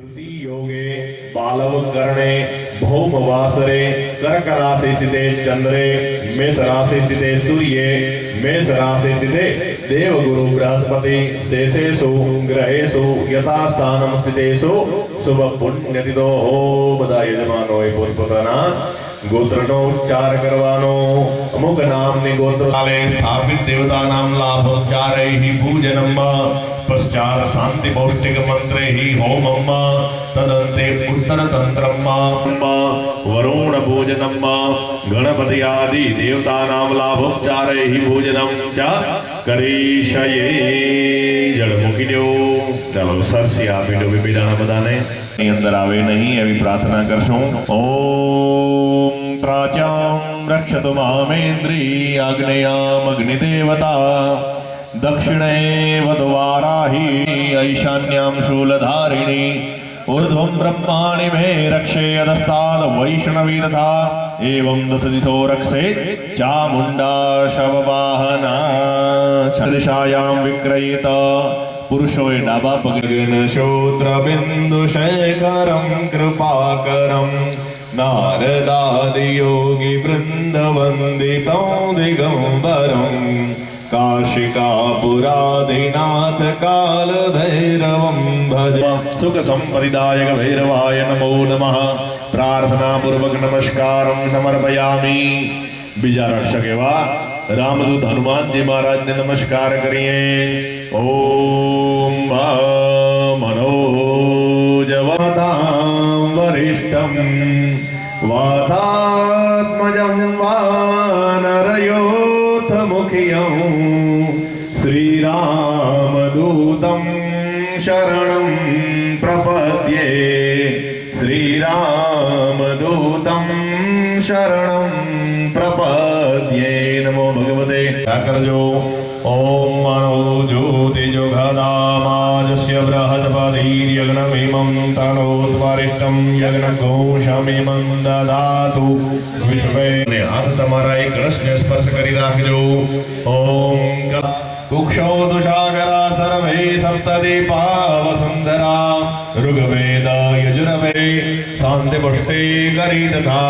योगे बालवकर्णे भौमवासरे कर्कराशि स्थिते चंद्रे मेष राशि स्थिते सूर्ये मेष राशि स्थिते देवगुरु बृहस्पति शेषेषु ग्रहेषु यथास्थानं स्थितेषु शुभ पुण्यतिथो બધા યજમાનોએ પોતપોતાના ગોત્રનો ઉચ્ચાર કરવાનો અમુક નામની ગોત્રાલે સ્થાપિત દેવતા નામ લાભોચ્ચારૈ પૂજનમ पश्चात शांति पौष्टिक मंत्रे ही होमम तदंते उत्तर तंत्रम वरुण पूजनम गणपति आदि देवता नाम लाभोपचार ही पूजनम च करीशये जल मूकी दो। चलो सरसी आपी दो बीजाना बधाने अंदर आवे नहीं एवी प्रार्थना करशुं। ओम प्राच्यां रक्षतु मामेन्द्री आग्नेयाम अग्निदेवता दक्षिणे वद्वाराही ईशान्यां शूलधारिणी ऊर्ध्वं ब्रह्माणि मे रक्षे अधस्ताद् वैष्णवी तथा एवं दश दिशो रक्षे चामुण्डा शववाहना दिशायां विक्रयित पुरुषोय डाबा पगन शूद्रबिन्दुशेखरं कृपाकरं नारदादि योगी वृन्दवन्दितं दिगम्बरम् काशिकापुरादिनाथ काल भैरवं भज। सुख संपदिदायक भैरवाय नमो नमः। प्रार्थना पूर्वक नमस्कारं समर्पयामि। बीजा रक्षक एवा रामदूत हनुमान जी महाराज ने नमस्कार करिए। ओम मनोजवतां वरिष्ठं वातात्मजं वानरयोथ मुखियं श्रीरामदूतं शरणं प्रपद्ये श्रीरामदूतं शरणं प्रपद्ये। नमो भगवते करजो। ओम मानो ज्योतिजुघदामाजस्य बृहस्पतिर्यज्ञमिमं तनोत्वरिष्ठं यज्ञघोषमिमं ददातु विश्वे। हाथ तमारा एक कलशने स्पर्श करी राखजो। ओम कुक्षौदुषागरा सर्वे सप्तदीपा वसुंधरा ऋग्वेद यजुर्वेद शांतिपुष्टे करी तथा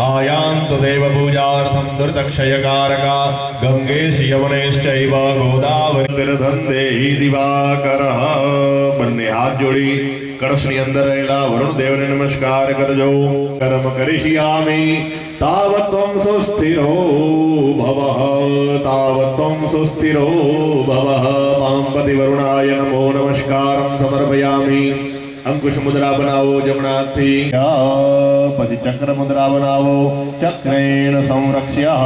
आयान्तु देवपूजार्थं दुर्दक्षयकारका गंगे यमुनेश्चैव गोदावरी तीर्थन्देहि दिवाकरः। બંને હાથ જોડી કળશની અંદર રહેલા વરુણ દેવને નમસ્કાર કરજો। કર્મ કરિષ્યામિ તાવત ત્વં સુસ્થિરો ભવઃ તાવત ત્વં સુસ્થિરો ભવઃ। પાંપતિ વરુણાય નમો નમસ્કારં સમર્પયામિ। अंकुश मुद्रा बनावो जमणा हाथथी पछी चक्र मुद्रा बनावो चक्रेण संरक्ष्य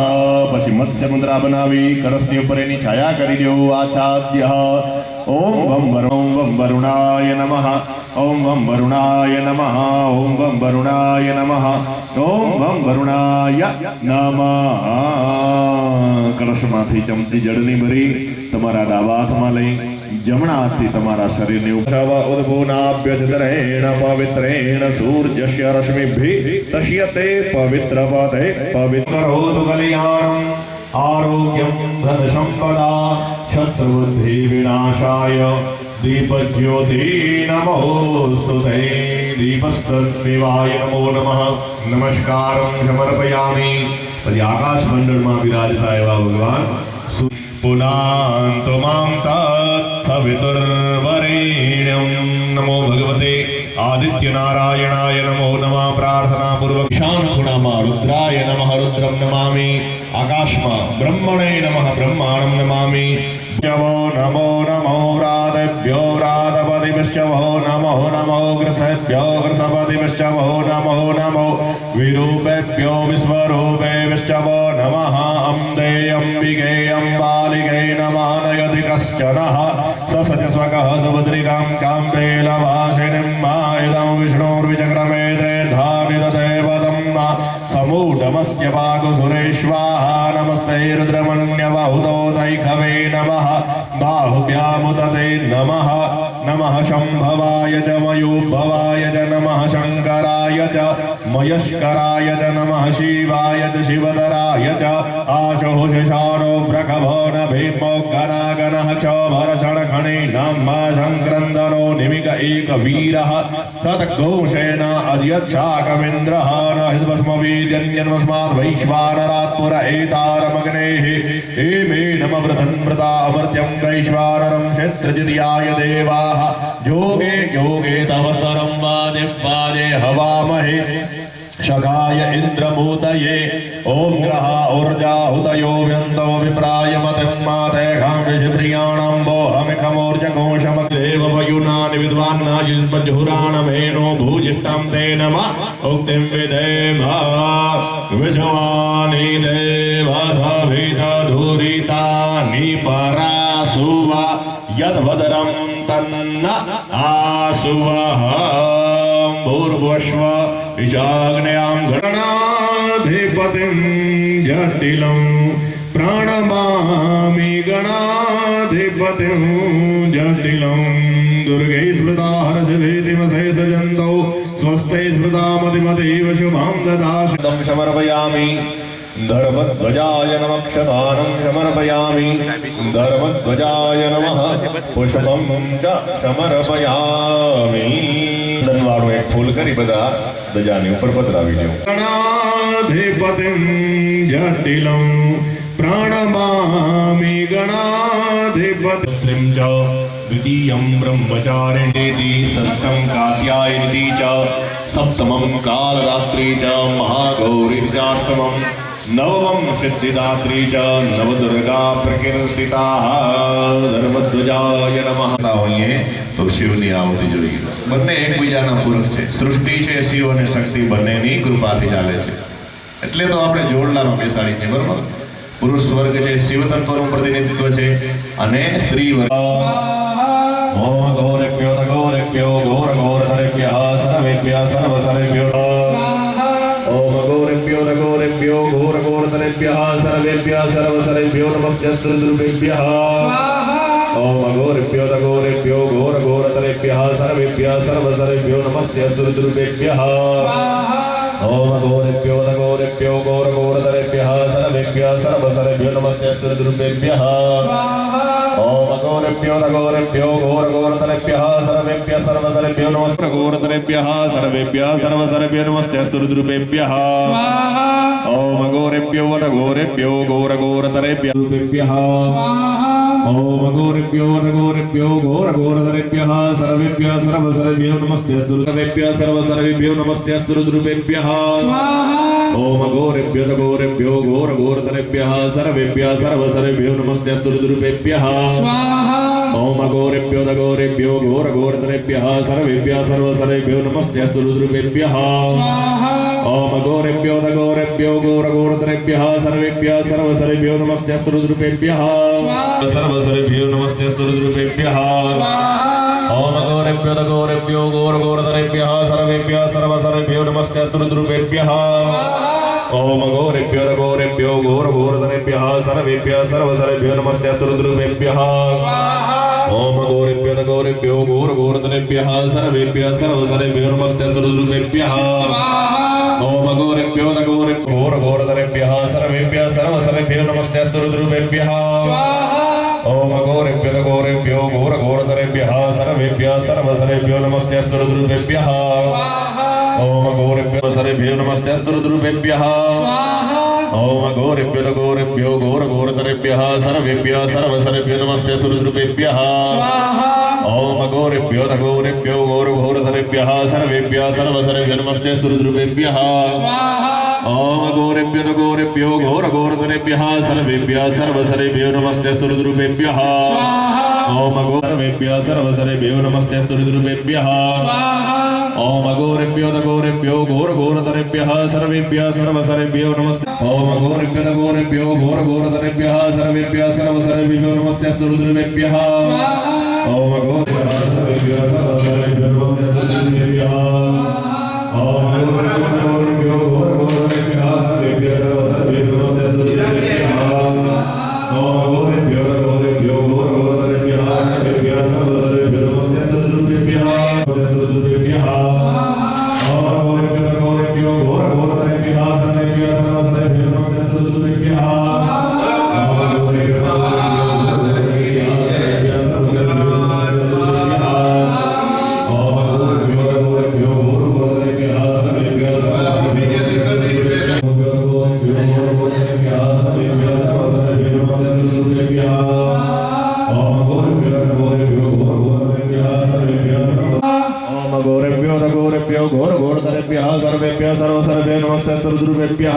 पछी मत्स्य मुद्रा बनावी कलशनी उपर एनी छाया करी दो। आचार्य ओम वं वरुणाय नमः ओम वं वरुणाय नमः ओम वं वरुणाय नमः ओम वं वरुणाय नमः। कलशमांथी चमची जळनी भरी तमारा डाबा हाथमां लई जमणा हाथथी तमारा शरीरने उठाव। उद्भूनाभ्यधितरेण पवित्रेण सूर्यस्य रश्मिभिः तस्यते पवित्रपदे पवित्ररोतु कल्याणम् आरोग्यं धनसम्पदा शत्रुबुद्धिविनाशाय दीपज्योति नमोस्तुते। दीपस्तद्विवाय नमो नमः नमस्कारं समर्पयामि। पछी आकाश मंडलमां विराजता एवा भगवान पुनान्तु मां तत्सवितुर्वरेण्यं। नमो भगवते आदित्य नारायणाय नमो नमः। प्रार्थना पूर्वक ईशान खुणामा रुद्राय नमः रुद्रं नमामि। आकाशमा ब्रह्मणे नमः ब्रह्माणं नमामि। वो नमो नमो व्रातेभ्यो व्रातपतिभ्यश्च वो नमो नमो ग्रसेभ्यो ग्रसपतिभ्यश्च वो नमो नमो विरूपेभ्यो विश्वरूपेभ्यश्च वो नमः। अम्बे अम्बिके अम्बालिके नमः नयति कश्चनः ससजस्वकः सुभद्रिकां काम्बेलवासिनीं मायुधं विष्णोर्विचक्रमेत्रे धानिददेवतं समूढमस्य पाकुसुरेश्वाहा। नमस्ते रुद्रमन्यवहुतो दैखवे नमः बाहुभ्यामुदते नमः। नमः शंभवाय च मयोभवाय च नमः शंकराय च मयस्कराय च नमः शिवाय च शिवधराय च आशुषशानो प्रखभो न भीमो गणागणः च भरषणखणे नम संक्रन्दनो निमिक एकवीरः सद्घोषेण अध्यक्षाकमिन्द्रः न हिस्मस्मवीद्यन्यन्मस्मात् वैश्वानरात्पुर एतारमग्नेः एमे नम वृधन्मृता अमर्त्यं वैश्वानरं क्षेत्रजित्याय देवाः योगे योगे तवस्तरं वाजे वाजे हवामहे शखाय इंद्रमूतये ओम ग्रह ऊर्जा उदयो व्यंतो विप्राय मतिं माते खां विषप्रियाणां बोहमिखमोर्जघोषम देव वयुनानि विद्वान्नाजिन्पज्हुराणमेनो भूजिष्ठं ते नमः उक्तिं विधेम विश्वानि देव सविता धुरितानि परासुवा यद्वदरं तन्न आसुवः भूर्भुवस्व ईशाग्न्यां गणाधिपतिं जटिलं प्रणमामि गणाधिपतिं जटिलं दुर्गे स्मृता हर्षभीतिमशेषजन्तौ स्वस्ते स्मृता मतिमतीव शुभां ददाशुदं समर्पयामि धर्मध्वजाय नमः क्षमानं समर्पयामि धर्मध्वजाय नमः पुष्पं च समर्पयामि धनवाळो एक फूल करी बधा ધજાની ઉપર પધરાવી દો ગણાધિપતિં જટિलं પ્રાણમામિ ગણાધિપતિં ચ દ્વિતીયં બ્રહ્મચારિણીતિ ષષ્ઠં કાત્યાયનિતિ ચ સપ્તમં કાલરાત્રિ ચ મહાગૌરીર્ચાષ્ટમં नवमं सिद्धिदात्री च नवदुर्गा प्रकीर्तिताः धर्मध्वजाय नमः होइए तो शिवनी आवती જોઈએ બંને એકબીજાના પૂરક છે સૃષ્ટિ છે શિવ અને શક્તિ બંનેની કૃપાથી ચાલે છે એટલે તો આપણે જોડલામાં બેસાડી છે બરાબર પુરુષ વર્ગ છે શિવ તત્વનું પ્રતિનિધિત્વ છે અને સ્ત્રી વર્ગ ઓમ ગૌરેભ્યો ગૌરેભ્યો ઘોર ઘોરધરેભ્યઃ સર્વેભ્યઃ સર્વસર્વેભ્યો ओम गौरेभ्यो गौरेभ्यो घोर घोरतरेभ्यः सर्वेभ्यः सर्वसरेभ्यो नमस्ते दुर्भेभ्यः ओम गौरेभ्यो गौरेभ्यो घोर घोरतरेभ्यः सर्वेभ्यः सर्वसरेभ्यो नमस्ते दुर्भेभ्यः ओम गौरेभ्यो गौरेभ्यो घोर घोरतरेभ्यः सर्वेभ्यः सर्वसरेभ्यो नमस्ते दुर्भेभ्यः ओम गौरेभ्यो गौरेभ्यो घोर घोरतरेभ्यः सर्वेभ्यः सर्वसरेभ्यो नमस्ते घोरतरेभ्यः सर्वेभ्यः सर्वसरेभ्यो नमस्ते दुर्भेभ्यः ओम गौरेभ्यो घोरेभ्यो घोर घोरतरेभ्यः ओम गौरेभ्यो गौरेभ्यो घोर घोरतरेभ्यः सर्वेभ्यः सर्वसरेभ्यो नमस्ते दुर्भेभ्यः सर्वसरेभ्यो नमस्ते दुर्भेभ्यः ओम गौरेभ्यो गौरेभ्यो घोर घोरतरेभ्यः सर्वेभ्यः सर्वसरेभ्यो नमस्ते दुर्भेभ्यः ओम गौरेभ्यो गौरेभ्यो घोर घोरतरेभ्यः सर्वेभ्यः सर्वसरेभ्यो नमस्ते दुर्भेभ्यः ओम गौरेभ्यो गौरेभ्यो घोर घोरतरेभ्यः सर्वेभ्यः सर्वसरेभ्यो नमस्ते दुर्भेभ्यः सर्वसरेभ्यो नमस्ते दुर्भेभ्यः ओम गौरेभ्यो गौरेभ्यो घोर घोरतरेभ्यः सर्वेभ्यः सर्वसरेभ्यो नमस्ते दुर्भेभ्यः ओम गौरेभ्यो गौरेभ्यो घोर घोरतरेभ्यः सर्वेभ्यः सर्वसरेभ्यो नमस्ते दुर्भेभ्यः ओम गौरेभ्यो गौरेभ्यो घोर घोरतरेभ्यः सर्वेभ्यः सर्वसरेभ्यो नमस्ते दुर्भेभ्यः ओम गौरेभ्यो गौरेभ्यो घोर घोरतरेभ्यः सर्वेभ्यः सर्वसरेभ्यो नमस्ते दुर्भेभ्यः ओम गौरेभ्यो गौरेभ्यो घोर घोरतरेभ्यः सर्वेभ्यः सर्वसरेभ्यो नमस्ते दुर्भेभ्यः ओम गौरेभ्यो सर्वेभ्यो नमस्ते दुर्भेभ्यः ओम गौरेभ्यो गौरेभ्यो घोर घोरतरेभ्यः सर्वेभ्यः सर्वसरेभ्यो नमस्ते दुर्भेभ्यः ओम गौरेभ्यो गौरेभ्यो घोर घोरतरेभ्यः सर्वेभ्यः सर्वसरेभ्यो नमस्ते दुर्भेभ्यः ओम गौरेभ्यो गौरेभ्यो घोर घोरतरेभ्यः सर्वेभ्यः सर्वसरेभ्यो नमस्ते दुर्भेभ्यः ओम सर्वेभ्यः सर्वसरेभ्यो नमस्ते दुर्भेभ्यः ओम गौरेभ्यो गौरेभ्यो घोर घोरतरेभ्यः सर्वेभ्यः सर्वसरेभ्यो नमस्ते ओम गौरेभ्यो गौरेभ्यो घोर घोरतरेभ्यः सर्वेभ्यः सर्वसरेभ्यो नमस्ते दुर्भेभ्यः ओम गौरेभ्यो सर्वेभ्यः सर्वसरेभ्यो नमस्ते दुर्भेभ्यः ओम गौरेभ्यो घोर घोरतरेभ्यः सर्वेभ्यः सर्वसरेभ्यो नमस्ते दुर्भेभ्यः ओम गौरेभ्यो गौरेभ्यो घोर घोरतरेभ्यः सर्वेभ्यः सर्वसरेभ्यो नमस्ते घोरेभ्यो घोरघोरतरेभ्यः सर्वेभ्यः सर्वसर्वे नमस्ते सर्वद्रुभ्यः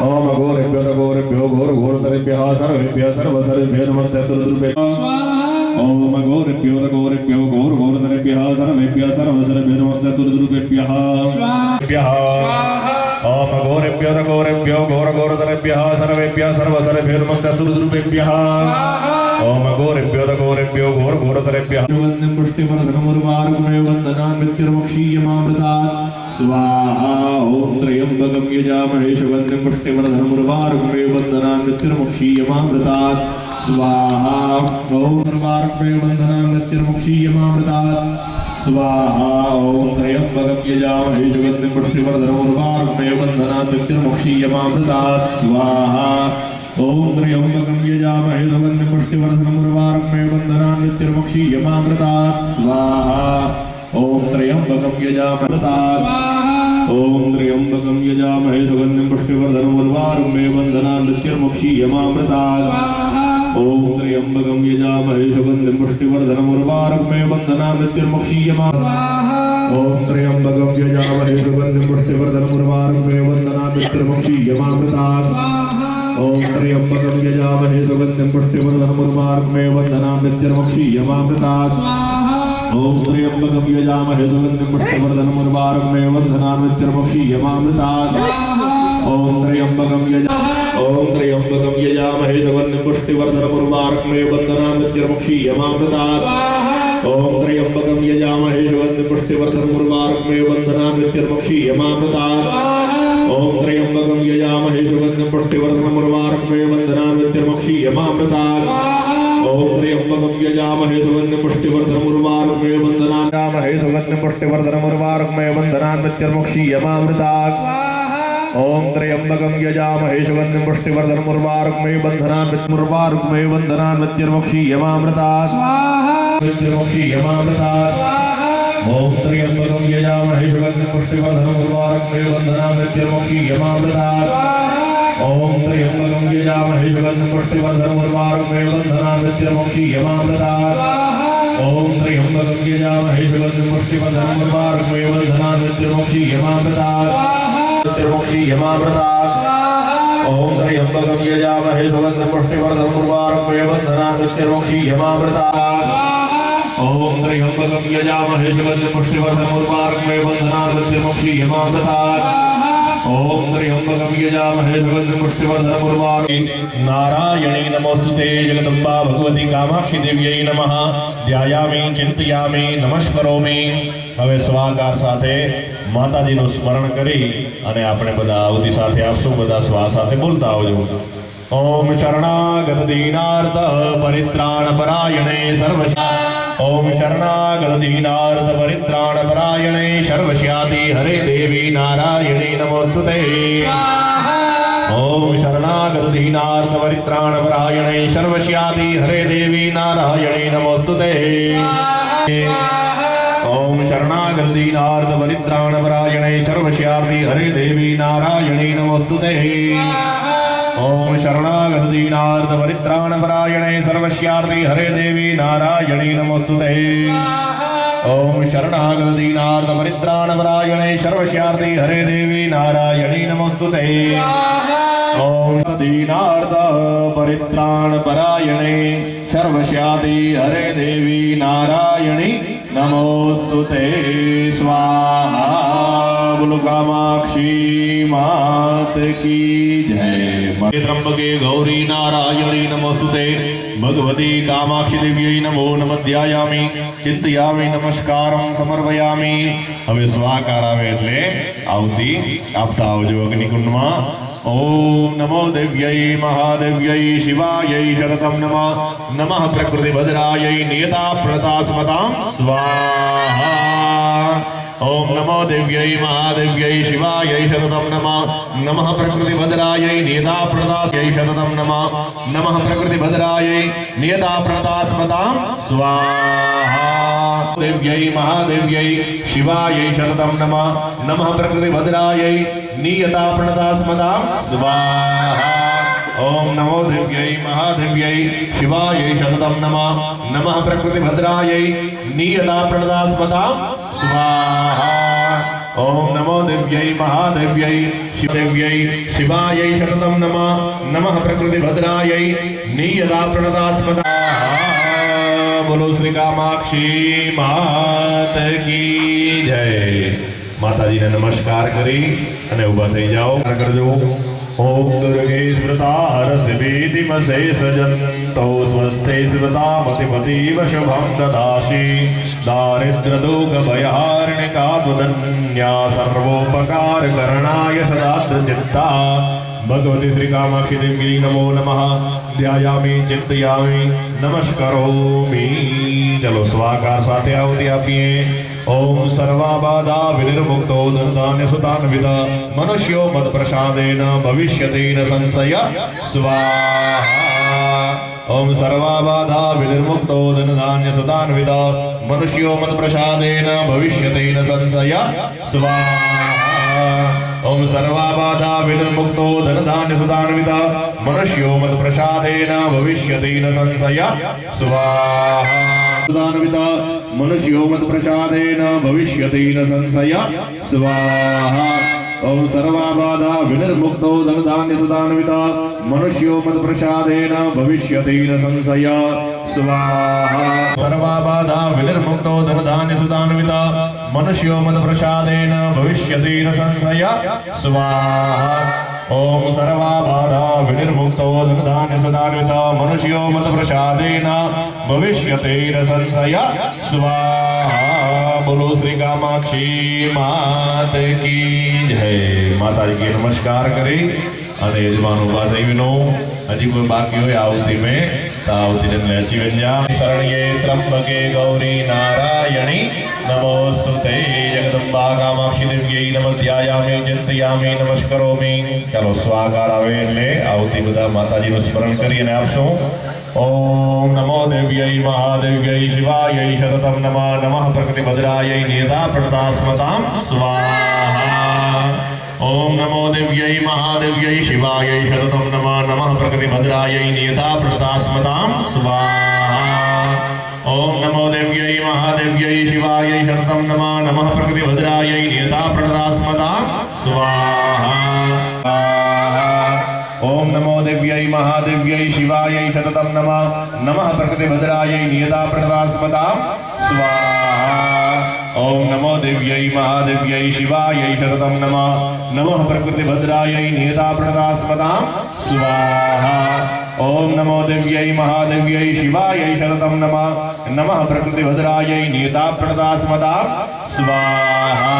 ओम घोरेभ्यो घोरघोरतरेभ्यः सर्वेभ्यः सर्वसर्वे नमस्ते सर्वद्रुभ्यः ओम घोरेभ्यो घोरघोरतरेभ्यः सर्वेभ्यः सर्वसर्वे नमस्ते सर्वद्रुभ्यः ओम घोरेभ्यो घोरघोरतरेभ्यः सर्वेभ्यः सर्वसर्वे नमस्ते सर्वद्रुभ्यः ओम घोरेभ्यो घोरघोरतरेभ्यः वन्दनं पुष्टिवर्धनमुर्वारुकमेव वन्दनान्मृत्युर्मुक्षीयमामृतात् स्वाहा ओम त्र्यंबकं यजामहे सुगन्धिं पुष्टिवर्धनमुर्वारुकमेव वन्दनान्मृत्युर्मुक्षीयमामृतात् स्वाहा ओम उर्वारुकमेव वन्दनान्मृत्युर्मुक्षीयमामृतात् स्वाहा ओम त्र्यंबकं यजामहे सुगन्धिं पुष्टिवर्धनमुर्वारुकमेव वन्दनान्मृत्युर्मुक्षीयमामृतात् स्वाहा ओम त्र्यंबकं यजामहे सुगन्धिं पुष्टिवर्धनमुर्वारुकमेव वन्दनान्मृत्युर्मुक्षीयमामृतात् स्वाहा ओम त्र्यंबकं यजामृतात् ओम त्र्यंबकं यजामहे सुगन्धिं पुष्टिवर्धनमुर्वारुकमेव वन्दनान्मृत्युर्मुक्षीयमामृतात् ओम त्र्यंबकं यजामहे सुगन्धिं पुष्टिवर्धनमुर्वारुकमेव वन्दनान्मृत्युर्मुक्षीयमामृतात् ओम त्र्यंबकं यजामहे सुगन्धिं पुष्टिवर्धनमुर्वारुकमेव वन्दनान्मृत्युर्मुक्षीयमामृतात् ओम त्र्यंबकं यजामहे सुगन्धिं पुष्टिवर्धनमुर्वारुकमेव वन्दनान्मृत्युर्मुक्षीयमामृतात् ओम त्र्यंबकं यजामहे सुगन्धिं पुष्टिवर्धनमुर्वारुकमेव वन्दनान्मृत्युर्मुक्षीयमामृतात् ओम त्र्यंबकं यजामहे सुगन्धिं पुष्टिवर्धनमुर्वारुकमेव वन्दनान्मृत्युर्मुक्षीयमामृतात् ओम त्र्यंबकं यजामहे सुगन्धिं पुष्टिवर्धनमुर्वारुकमेव वन्दनान्मृत्युर्मुक्षीयमामृतात् ओम त्र्यंबकं यजामहे सुगन्धिं पुष्टिवर्धनमुर्वारुकमेव वन्दनान्मृत्युर्मुक्षीयमामृतात् ओम त्र्यंबकं यजामहे सुगन्धिं पुष्टिवर्धनमुर्वारुकमेव वन्दनान्मृत्युर्मुक्षीयमामृतात् ओम त्र्यंबकं यजामहे सुगन्धिं पुष्टिवर्धनमुर्वारुकमेव वन्दनान्मृत्युर्मुक्षीयमामृतात् ओम त्र्यंबकं यजामहे सुगन्धिं पुष्टिवर्धनमुर्वारुकमेव वन्दनान्मृत्युर्मुक्षीयमामृतात् ओम त्र्यंबकं यजामहे सुगन्धिं पुष्टिवर्धनमुर्वारुकमेव वन्दनान्मृत्युर्मुक्षीयमामृतात् ओम त्र्यंबकं यजामहे सुगन्धिं पुष्टिवर्धनमुर्वारुकमेव वन्दनान्मृत्युर्मुक्षीयमामृतात् ओम त्र्यंबकं यजामहे सुगन्धिं पुष्टिवर्धनमुर्वारुकमेव वन्दनान्मृत्युर्मुक्षीयमामृतात् ओम त्र्यंबकं यजामहे सुगन्धिं पुष्टिवर्धनमुर्वारुकमेव वन्दनान्मृत्युर्मुक्षीयमामृतात् ओम त्र्यंबकं यजामहे सुगन्धिं पुष्टिवर्धनमुर्वारुकमेव नारायणी नमोस्तुते जगदम्बा भगवती कामाक्षी देव्यै नमः ध्यायामि चिंतयामि नमस्करोमि હવે સ્વાકાર સાથે માતાજીનું સ્મરણ કરી અને આપણે બધા આવતી સાથે આપશું બધા સ્વા સાથે બોલતા આવજો ઓમ શરણાગત દીનાર્થ પરિત્રાણ પરાયણે સર્વ ओम शरणागत दीनार्थ परित्राण परायणे सर्वस्यादि हरे देवी नारायणी नमोस्तुते ओम शरणागत दीनार्थ परित्राण परायणे सर्वस्यादि हरे देवी नारायणी नमोस्तुते ओम शरणागत दीनार्थ परित्राण परायणे सर्वस्यादि हरे देवी नारायणी नमोस्तुते ओम शरणागत दीनार्थ परित्राण परायणे सर्वस्यार्ति हरे देवी नारायणी नमोस्तुते ओम शरणागत दीनार्थ परित्राण परायणे सर्वस्यार्ति हरे देवी नारायणी नमोस्तुते ओम दीनार्थ परित्राण परायणे सर्वस्यार्ति हरे देवी नारायणी नमोस्तुते स्वाहा बोलो कामाक्षी मात की जय त्र्यंबके गौरी नारायणी नमोस्तुते भगवती कामाक्षी देव्यै नमो नमः ध्यायामि चिंतयामि नमस्कारं समर्पयामि હવે સ્વાકાર આવે એટલે આવતી આપતા આવજો અગ્નિકુંડમાં ओम नमो देव्यै महादेव्यै शिवायै शततं नमः नमः प्रकृतिभद्रायै नियता प्रणतास्मतां स्वाहा ओम नमो देव्यै महादेव्यै शिवायै शततं नमः नमः प्रकृतिभद्रायै नियता प्रणतास्यै शततं नमः नमः प्रकृतिभद्रायै नियता प्रणतास्मतां स्वाहा देव्यै महादेव्यै शिवायै शततं नमः नमः प्रकृतिभद्रायै नियता प्रणतास्मतां स्वाहा ओम नमो देव्यै महादेव्यै शिवायै शततं नमः नमः प्रकृतिभद्रायै नियता प्रणतास्मतां स्वाहा ओम नमो दिव्यै महादेव्यै शिवदेव्यै शिवायै शततं नमः नमः प्रकृतिभद्रायै नीयदा प्रणतास्मदा। बोलो श्री कामाक्षी मात की जय। माताजी ने नमस्कार करी अने उभा थई जाओ करजो। ओम दुर्गे स्मृता हरसिभीति मशेष जंतो स्वस्थे स्मृता मतिमतीव शुभं ददासि दारिद्र दुःख भयहारिणिका त्वदन्या सर्वोपकार करणाय सदाद्र चित्ता। भगवती श्री कामाक्षी देवी नमो नमः। ध्यायामि चिंतयामि नमस्करोमि। चलो स्वाकार साथे आहुति आपीए। ओम सर्वाबाधा विनिर्मुक्तो धनधान्य सुतान्वित मनुष्यो मद प्रसादेन भविष्यति न संशय स्वाहा। ओम सर्वाबाधा विनिर्मुक्तो धनधान्य सुतान्वित मनुष्यो मद प्रसादेन भविष्यति न संशय स्वाहा। ओम सर्वाबाधा विनिर्मुक्तो धनधान्य सुतान्वित मनुष्यो मद प्रसादेन भविष्यति न संशय स्वाहा। मनुष्यो मत प्रसादेन भविष्यति न संशय स्वाहा। ओम सर्वाबाधा विनिर्मुक्तो धनधान्य सुधान्वित मनुष्यो मत प्रसादेन भविष्यति न संशय स्वाहा। सर्वाबाधा विनिर्मुक्तो धनधान्य सुधान्वित मनुष्यो मत प्रसादेन भविष्यति न संशय स्वाहा। ओम सर्वाबाधा विनिर्मुक्तो धनधान्य सुधान्वित मनुष्यो मत प्रसादेन भविष्यति न संशय स्वाहा। बोलो श्री कामाक्षी मात की जय। माताजी के नमस्कार करी अने यजमान उभा थई विनो। हजी कोई बाकी होय आवती में तो आवती ने अची वञा। शरण्ये त्र्यंबके गौरी नारायणी नमोस्तुते जगदम्बा कामाक्षी देव्यै नमः। ध्यायामि चिंतयामि नमस्करोमि। चलो स्वाकार आवे એટલે આવતી બધા માતાજીનું સ્મરણ કરી અને આપશો। ओम नमो देव्यै महादेव्यै शिवायै शततं नमः नमः प्रकृतिभद्रायै नियता प्रणतास्मतां स्वाहा। ओम नमो देव्यै महादेव्यै शिवायै शततं नमः नमः प्रकृतिभद्रायै नियता प्रणतास्मतां स्वाहा। ओम नमो देव्यै महादेव्यै शिवायै शततं नमः नमः प्रकृतिभद्रायै नियता प्रणतास्मतां स्वाहा। ओम नमो देव्यै महादेव्यै शिवायै शततं नमः नमः प्रकृतिभद्रायै नियता प्रणतास्मतां स्वाहा। ओम नमो देव्यै महादेव्यै शिवायै शततं नमः नमः प्रकृतिभद्रायै नियता प्रणतास्मतां स्वाहा। ओम नमो देव्यै महादेव्यै शिवायै शततं नमः नमः प्रकृतिभद्रायै नियता प्रणतास्मतां स्वाहा।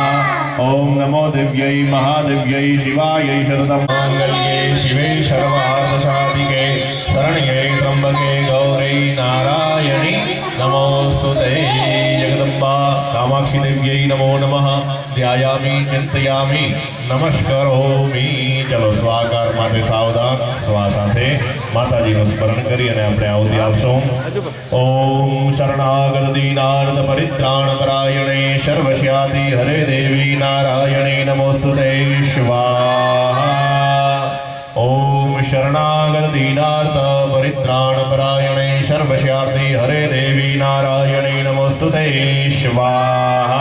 ओम नमो देव्यै महादेव्यै शिवायै शततं मांगल्ये शिवे सर्वार्थसाधिके शरण्ये त्र्यंबके गौरी नारायणी नमोस्तुते जगदम्बा कामाक्षी देव्यै नमो नमः। ध्यायामि चिंतयामि नमस्करोमि। चलो स्वाकार माटे सावधान स्वा साथे माताजीનું સ્મરણ કરી અને આપણે આहुતિ આપશું। ઓમ શરણાગત દીનાર્થ પરિત્રાણ પરાયણે સર્વસ્યાતિ હરે દેવી નારાયણે નમોસ્તુતે સ્વાહા। ओम शरणागत दीनार्थ परित्राण परायणे सर्वस्यार्थे हरे देवी नारायणे नमोस्तुते स्वाहा।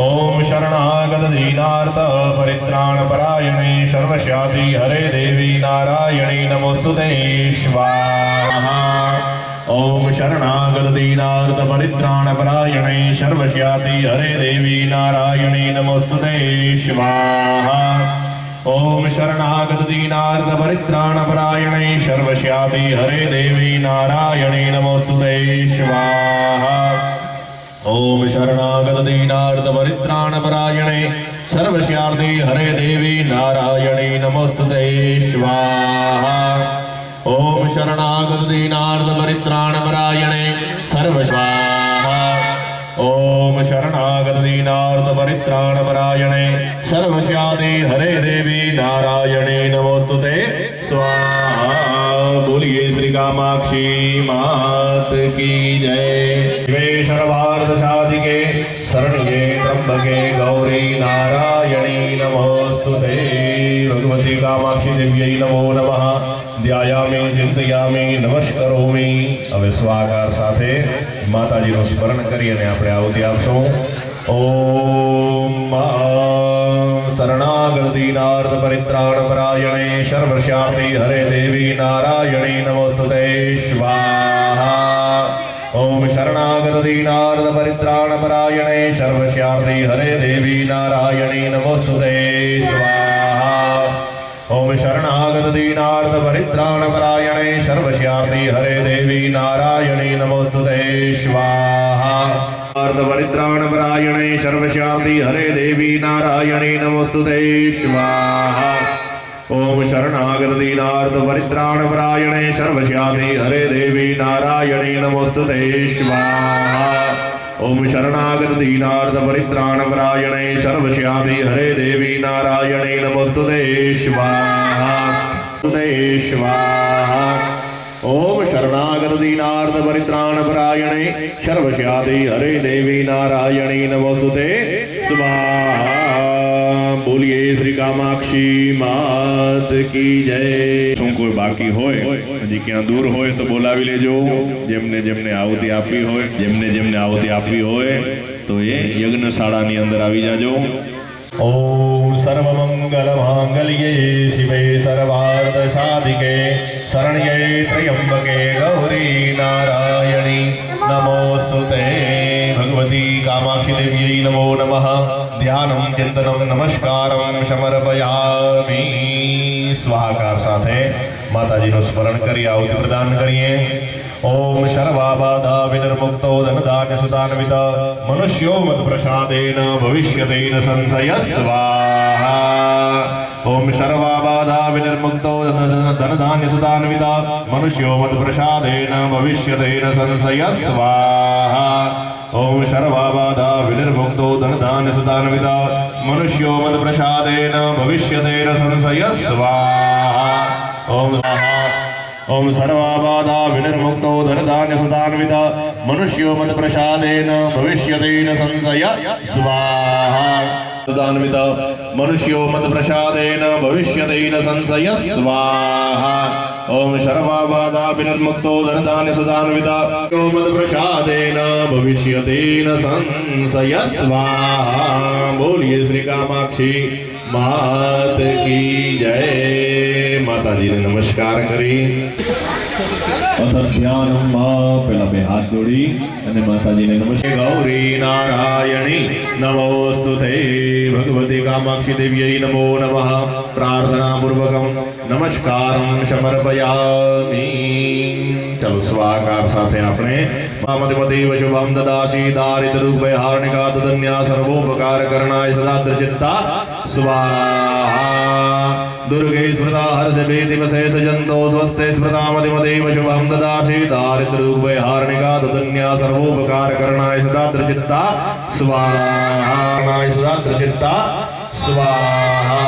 ओम शरणागत दीनार्थ परित्राण परायणे सर्वस्यार्थे हरे देवी नारायणे नमोस्तुते स्वाहा। ओम शरणागत दीनार्थ परित्राण परायणे सर्वस्यार्थे हरे देवी नारायणे नमोस्तुते स्वाहा। ओम शरणागत दीनार्थ परित्राण परायणे सर्वस्याति हरे देवी नारायणे नमोस्तुते स्वाहा। ओम शरणागत दीनार्थ परित्राण परायणे सर्वस्याति हरे देवी नारायणे नमोस्तुते स्वाहा। ओम शरणागत दीनार्थ परित्राण परायणे सर्वस्वाहा। ओम शरणागत दीनार्थ परित्राण परायणे सर्वस्याति हरे देवी नारायणे नमोस्तुते स्वाहा। बोलिए श्री कामाक्षी मात की जय। शिवे सर्वार्थ साधिके शरण्ये त्र्यंबके गौरी नारायणी नमोस्तुते। भगवती कामाक्षी देव्यै नमो नमः। ध्यायामि चिंतयामि नमस्करोमि। હવે સ્વાકાર સાથે માતાજીનું સ્મરણ કરી અને આપણે આहुતિ આપશું। ओम शरणागत दीनार्थ परित्राण परायणे सर्वशांति हरे देवी नारायणी नमोस्तुते स्वाहा। ओम शरणागत दीनार्थ परित्राण परायणे सर्वशांति हरे देवी नारायणी नमोस्तुते स्वाहा। ओम शरणागत दीनार्थ परित्राण परायणे सर्वशांति हरे देवी नारायणी नमोस्तुते स्वाहा। परित्राण परायणे सर्वशांति हरे देवी नारायणी नमोस्तुते स्वाहा। ओम शरणागत दीनार्थ परित्राण परायणे सर्वशांति हरे देवी नारायणी नमोस्तुते स्वाहा। ओम शरणागत दीनार्थ परित्राण परायणे सर्वशांति हरे देवी नारायणी नमोस्तुते स्वाहा। स्वाहा। ओम शरणागत दीनार्थ परित्राण परायणे सर्वशांति हरे देवी नारायणी नमोस्तुते स्वाहा। बोलिए श्री कामाक्षी मात की जय। શું કોઈ બાકી હોય હજી ક્યાં દૂર હોય તો બોલાવી લેજો. જેમને જેમને આહુતિ આપવી હોય જેમને આહુતિ આપવી હોય તો એ યજ્ઞશાળાની અંદર આવી જાજો. ओम सर्वमंगल मांगल्ये शिवे सर्वार्थ साधिके शरण्ये त्र्यंबके गौरी नारायणी नमोस्तुते भगवती कामाक्षी देव्यै नमो नमः. ध्यानं चिंतनं नमस्कारं समर्पयामि. स्वाहाकार साथे माताजीનું સ્મરણ કરી આहुति પ્રદાન કરીએ. ओम सर्वाबाधा विनिर्मुक्तो धनधान्य सुदान्वित मनुष्यो मत प्रसादेन भविष्यतेन संशय स्वाहा. ओम सर्वाबाधा विनिर्मुक्तो धनधान्य सुदान्वित मनुष्यो मत प्रसादेन भविष्यतेन संशय स्वाहा. ओम सर्वाबाधा विनिर्मुक्तो धनधान्य सुदान्वित मनुष्यो मत प्रसादेन भविष्यतेन संशय स्वाहा. ओम ओम सर्वाबाधा विनिर्मुक्तो धनधान्य सुदान्वित मनुष्यो मत प्रसादेन भविष्यतेन संशय स्वाहा. सुदान्वित मनुष्यो मत प्रसादेन भविष्यतेन संशय स्वाहा. ओम सर्वाबाधा विनिर्मुक्तो धनधान्य सुदान्वित मत प्रसादेन भविष्यतेन संशय स्वाहा. बोलिए श्री कामाक्षी मात की जय. माताजी ने नमस्कार करी. ધ્યાનમાં પેલા બે હાથ જોડી અને માતાજીને નમસ્કાર. ગૌરી નારાયણી નમોસ્તુતે ભગવતી કામાક્ષી દેવ્यै નમો નમઃ. પ્રાર્થના પૂર્વકમ નમસ્કારમ સમર્પયામિ. ચલો સ્વાકાર સાથે આપણે મામદેવ શુભમ દદાસી દારિદ્ર રૂપે હાર્ણિકા તદન્યા સર્વોપકાર કરણાય સદાદ્ર ચિત્તા स्वाहा. दुर्गे स्मृता हर्ष भेति वशेष जंतो स्वस्ते स्मृता मतिमदेव शुभम ददासि दारिद्र रूपे हार्णिका तदन्या सर्वोपकार करणाय सदाद्र चित्ता स्वाहा. सदाद्र चित्ता स्वाहा.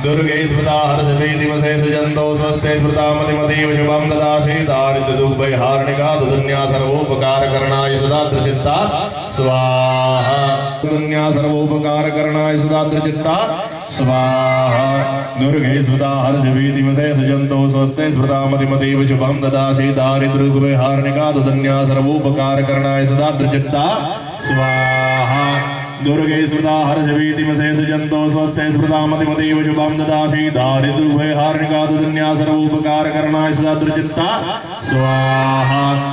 दुर्गे स्मृता हर्ष भेति वशेष जंतो स्वस्ते स्मृता मतिमदेव शुभम ददासि दारिद्र रूपे हार्णिका तदन्या सर्वोपकार करणाय सदाद्र चित्ता स्वाहा. तदन्या सर्वोपकार करणाय सदाद्र चित्ता स्वाहा. दुर्गे स्मृता हर्ष भेति वशेष जंतो स्वस्ते स्मृता मतिमदेव शुभम ददासि दारिद्र रूपे हार्णिका तदन्या सर्वोपकार करणाय सदाद्र चित्ता स्वाहा. दुर्गे स्मृता हर्ष भेति वशेष जंतो स्वस्ते स्मृता मतिमदेव शुभम ददासि दारिद्र रूपे हार्णिका तदन्या सर्वोपकार करणाय सदाद्र चित्ता स्वाहा.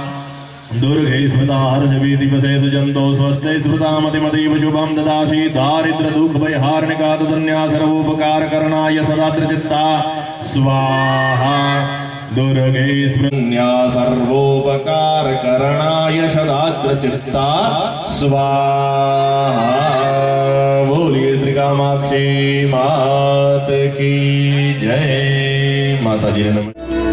दुर्गे स्मृता हर्ष भेति वशेष जंतो स्वस्ते स्मृता मतिमदेव शुभम ददासि दारिद्र दुख भय हार्णिका तदन्या सर्वोपकार करणाय सदाद्र चित्ता स्वाहा. दुर्गे स्मृत्या सर्वोपकार करणाय सदाद्र चित्ता स्वाहा. बोलिए श्री कामाक्षी मात की जय. माताजी ने नमस्कार.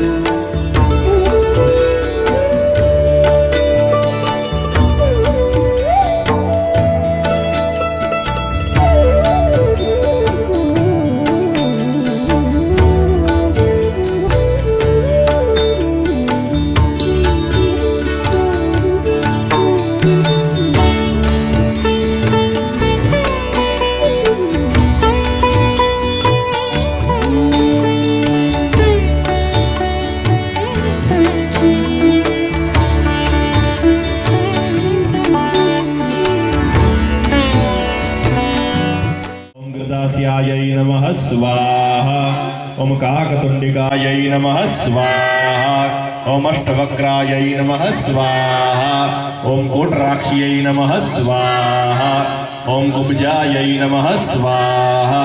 वक्रतुण्डायै नमः स्वाहा ओम काकतुण्डिकायै नमः स्वाहा ओम अष्टवक्रायै नमः स्वाहा ओम कोटराक्ष्यै नमः स्वाहा ओम कुब्जायै नमः स्वाहा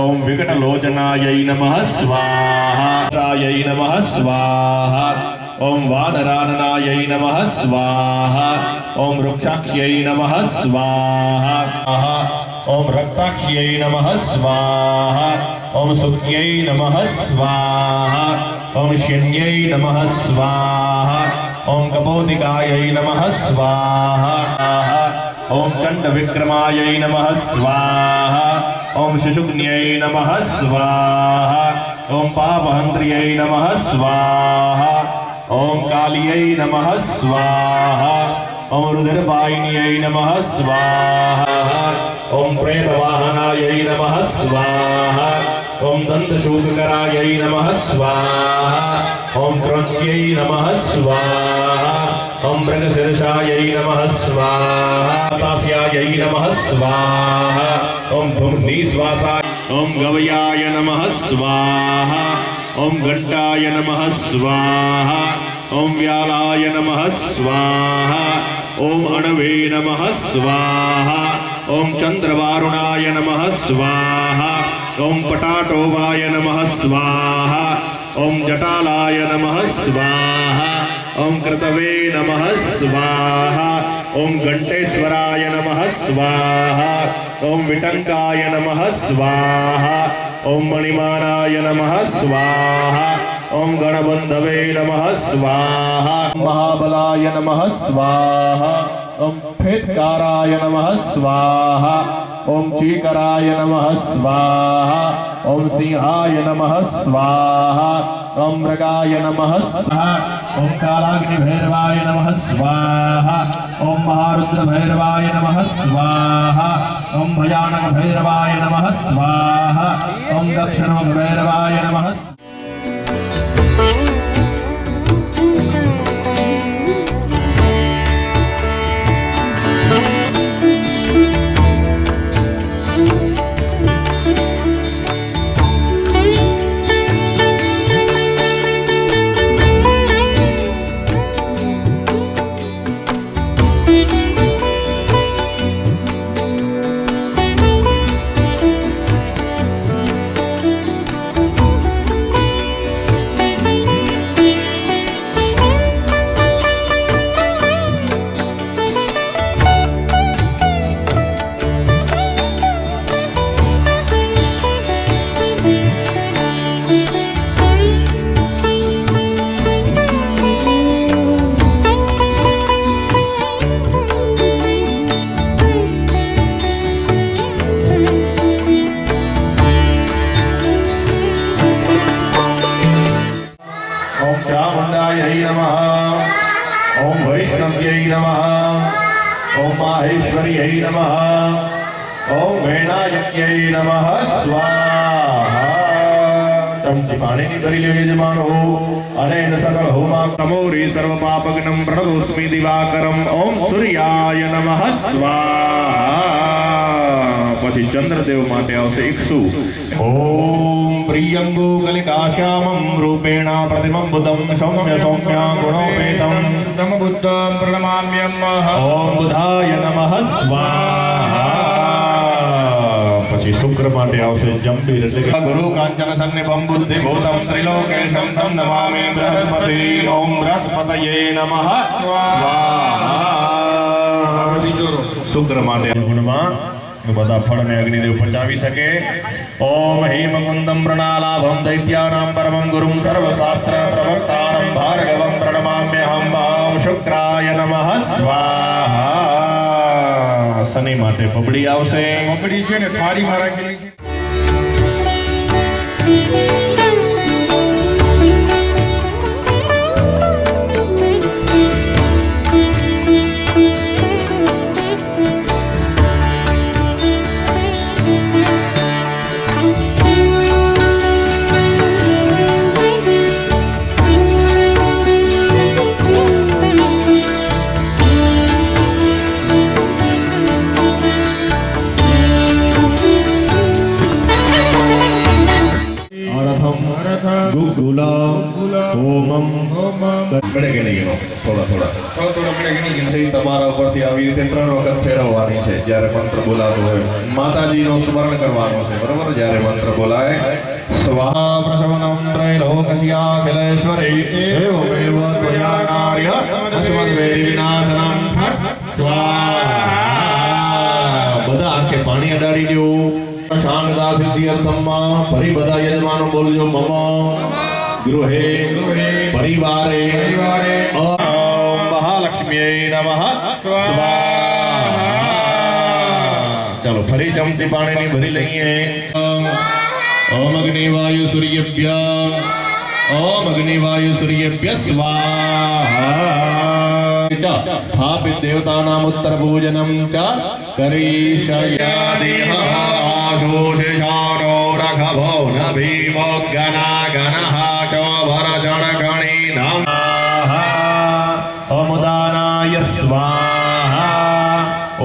ओम विकटलोचनायै नमः स्वाहा रायै नमः स्वाहा ओम वानराननायै नमः स्वाहा ओम वृक्षाक्ष्यै नमः स्वाहा ओम रक्ताक्ष्यै नमः स्वाहा ओम सुख्यै नमः स्वाहा ओम शन्यै नमः स्वाहा ओम कपोदिकायै नमः स्वाहा ओम चण्डविक्रमायै नमः स्वाहा ओम शिशुग्न्यै नमः स्वाहा ओम पापहन्त्र्यै नमः स्वाहा ओम कालियै नमः स्वाहा ओम रुद्रवाहिन्यै नमः स्वाहा ओम प्रेतवाहनायै नमः स्वाहा ओम दन्तशूलकरायै नमः स्वाहा ओम क्रौच्यै नमः स्वाहा ओम मृगशीर्षायै नमः स्वाहा तास्यायै नमः स्वाहा ओम धूम्नीश्वासाय ओम गवयाय नमः स्वाहा ओम घंटाय नमः स्वाहा ओम व्यालाय नमः स्वाहा ओम अणवे नमः स्वाहा ओम चंद्रवारुणाय नमः स्वाहा ओम पटाटोवाय नमः स्वाहा ओम जटालाय नमः स्वाहा ओम कृतवे नमः स्वाहा ओम घंटेश्वराय नमः स्वाहा ओम विटंकाय नमः स्वाहा ओम मणिमानाय नमः स्वाहा ओम गणबंधवे नमः स्वाहा महाबलाय नमः स्वाहा ओम फेत्काराय नमः स्वाहा ओम चीकराय नमः स्वाहा ओम सिंहाय नमः स्वाहा ओम मृगाय नमः स्वाहा ओम कालाग्निभैरवाय नमः स्वाहा ओम महारुद्रभैरवाय नमः स्वाहा ओम भयानक भैरवाय नमः स्वाहा ओम दक्षिणोग्रभैरवाय नमः ओम चामुंडायै नमः ओम वैष्णव्यै नमः ओम माहेश्वर्यै नमः ओम वैनायक्यै नमः स्वाहा चमची पाणीनी धरी लो यजमानो अनेन सकल होमा तमोरी सर्व पापग्नं प्रणतोस्मि दिवाकरम ओम सूर्याय नमः स्वाहा પછી ચંદ્રદેવ માટે આવશે 100 ઓમ પ્રિયંગો કલિકાશ્યામં રૂપેણ પ્રતિમં બુદ્ધં સૌમ્ય સૌમ્ય ગુણોપેતં તમ બુદ્ધં પ્રણમામ્યહમ ઓમ બુધાય નમઃ સ્વાહા પછી શુક્ર માટે આવશે જંબીર એટલે કે ગુરુ કાંચન સન્નિભં બુદ્ધિ ભૂતં ત્રિલોકેશં તમ નમામિ બૃહસ્પતિ ઓમ બૃહસ્પતયે નમઃ સ્વાહા શુક્ર માટે ગુણમાં બધા ફળને અગ્નિદેવ પચાવી શકે ઓમ હેમકુંદમ પ્રણાલાભમ દૈત્યાનામ પરમં ગુરુમ સર્વશાસ્ત્ર પ્રવક્તારમ ભાર્ગવમ પ્રણમામ્યહમ ઓમ શુક્રાય નમઃ સ્વાહા શનિ માટે પબડી આવશે પબડી છે ને થાળીમાં રાખેલી છે થોડા થોડા થોડો આપણે પછી તમારા ઉપરથી આવી રીતે 3 વખત ફેરવવાની છે જ્યારે મંત્ર બોલાતો હોય માતાજીનું સ્મરણ કરવાનું છે બરોબર જ્યારે મંત્ર બોલાય સ્વાહા પ્રસવનમ ત્રૈલોકસ્યાખિલેશ્વરી એવમેવ ત્વયા કાર્ય અસ્મદ્વૈરી વિનાશનમ સ્વાહા બધા આંખે પાણી અડાડી દો શાંગદા સિદ્ધિ અર્થમાં ફરી બધા યજમાનો બોલજો મમ ગૃહે પરિવારે ઓમ મહાલક્ષ્મ્યૈ નમઃ સ્વાહા ચાલો ફરી ચમચી પાણીની ભરી લઈએ ઓમ અગ્નિ વાયુ સૂર્યભ્ય ઓમ અગ્નિ વાયુ સૂર્યભ્ય સ્વાહા સ્થાપિત દેવતાનામ ઉત્તર પૂજનમ ચ કરીષ્યાદિહ આશોષિષાનો રઘભો ન ભીમો ગના ગનઃ ચોભરજણ ગણી નમઃ ઓમ દાનાય સ્વાહા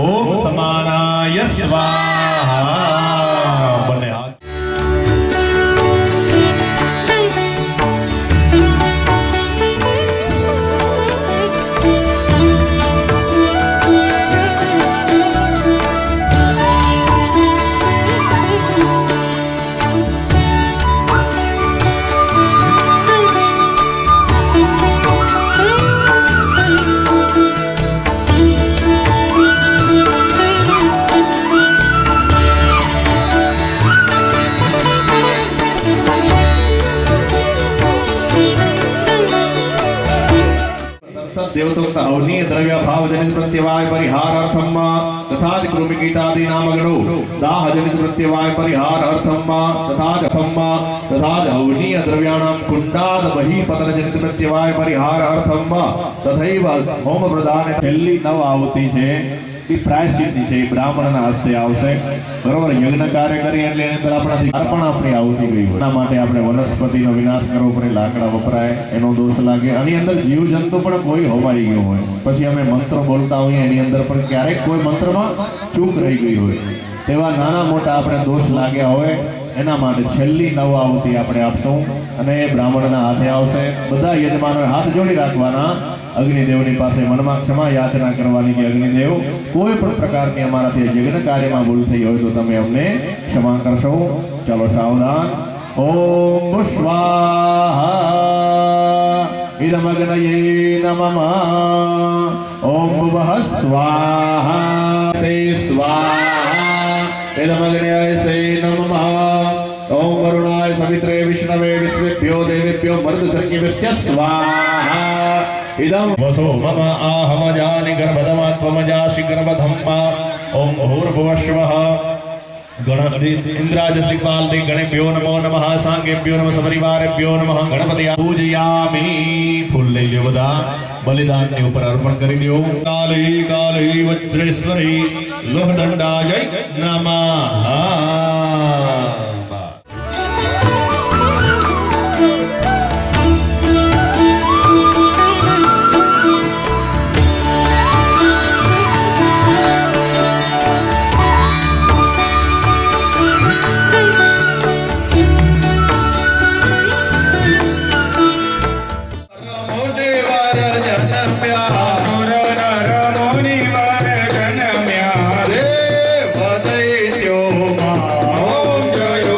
ઓમ સમાનાય સ્વાહા બંને હાથ देवतोक्त अवनीय द्रव्य भाव जनित प्रत्यवाय परिहारार्थम तथा कृमिकीटादीनां गणो दाह जनित प्रत्यवाय परिहारार्थम तथा तथा अवनीय द्रव्याणां कुंडाद बहि पतन जनित प्रत्यवाय परिहारार्थम तथैव होम प्रदान छेल्ली नव आवती छे એ પ્રાયશ્ચિત છે બ્રાહ્મણના હસ્તે આવશે બરોબર યજ્ઞ કાર્ય કરી એટલે એની અંદર આપણાથી અર્પણ આપણી આવતી ગઈ હોય એના માટે આપણે વનસ્પતિનો વિનાશ કરવો પડે લાકડા વપરાય એનો દોષ લાગે આની અંદર જીવ જંતુ પણ કોઈ હોમાઈ ગયો હોય પછી અમે મંત્ર બોલતા હોઈએ એની અંદર પણ ક્યારેક કોઈ મંત્રમાં ચૂક રહી ગઈ હોય તેવા નાના મોટા આપણે દોષ લાગ્યા હોય એના માટે છેલ્લી નવ આવતી આપણે આપશું અને એ બ્રાહ્મણના હાથે આવશે બધા યજમાનોએ હાથ જોડી રાખવાના અગ્નિદેવની પાસે મનમાં ક્ષમા યાચના કરવાની કે અગ્નિદેવ કોઈ પણ પ્રકારની અમારાથી યજ્ઞ કાર્યમાં ભૂલ થઈ હોય તો તમે અમને ક્ષમા કરશો ચાલો સાવધાન ઓમ સ્વાહા ઇદમગ્નયે નમઃ ઓમ ભુવઃ સ્વાહા સે સ્વાહા ઇદમગ્નયે સે નમઃ ઓમ વરુણાય સવિત્રે વિષ્ણવે વિશ્વેભ્યો દેવેભ્યો મર્દસંજ્ઞિભ્ય સ્વાહા इदं वसो मम आहमजानि गर्भदमात्मजासि गर्भधम्मा ओम भूर्भुवस्वः गण इंद्राजसिपाल दे गणेभ्यो नमो नमः सांगेभ्यो नमः सपरिवारेभ्यो नमः गणपति पूजयामि फूल લઈ લ્યો બધા બલિદાનની ઉપર અર્પણ કરી દો કાલી કાલી વજ્રેશ્વરી લોહદંડાય નમઃ ઓમ જય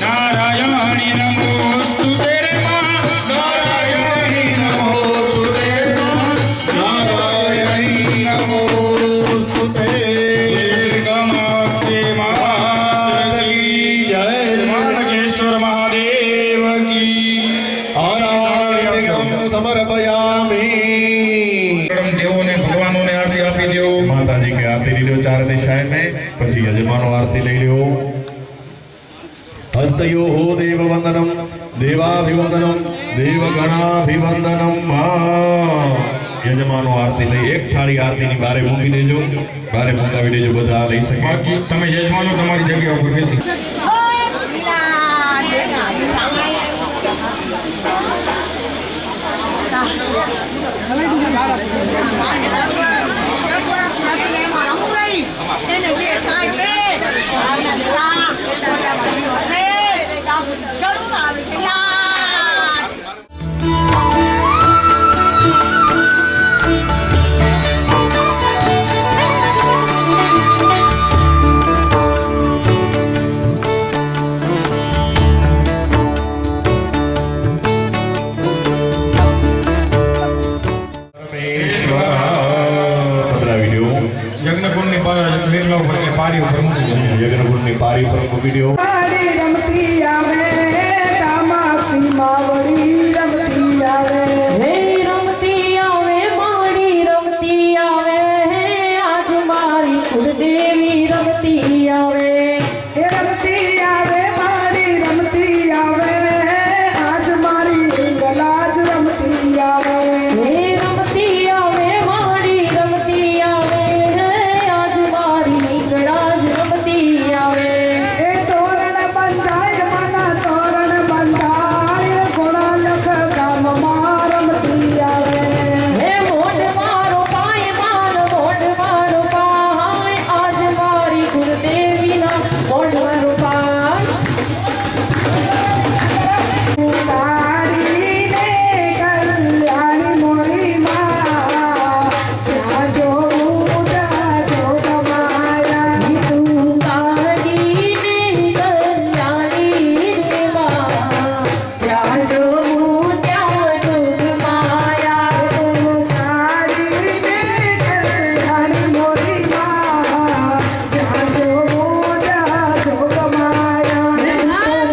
नारायण आरती लई लो हस्तयो हो देववंदनम देवाभिवंदनम देवगणाभिवंदनम यजमानो आरती लई एक थाળી આરતીની બારે મૂકી દેજો બારે મૂકાવી દેજો બધા લઈ શકે બાકી તમે યજમાનો તમારી જગ્યા ઉપર બેસી પારી ઉપર યજ્ઞકુંડની પારી ઉપર મૂકી દો રમતી આવે કામાક્ષી માવડી રમતી આવે હે રમતી આવે માડી રમતી આવે આજ મારી કુળદેવી રમતી આવે એ રમતી આવે માડી રમતી આવે આજ મારી ગલાજ રમતી આવે હે રમતી આવે માડી રમતી આવે આજ મારી ગળાજ રમતી આવે એ તોરણ બંધાય મના તોરણ બંધાય ઘોડા લખ ગામમાં રમતી આવે હે મોઢ મારો પાય માર મોઢ મારો પાય આજ મારી કુળદેવીના મોઢ મારો પાય કાળીને કલ્યાણી મોરી માં જાજો જાજો તમારા તું કાઢીને કલ્યાણી દેવા જાજો ત્યાં જોગ માયા કાળીને કલ્યાણી મોરી માં જાજો જાજો તમારા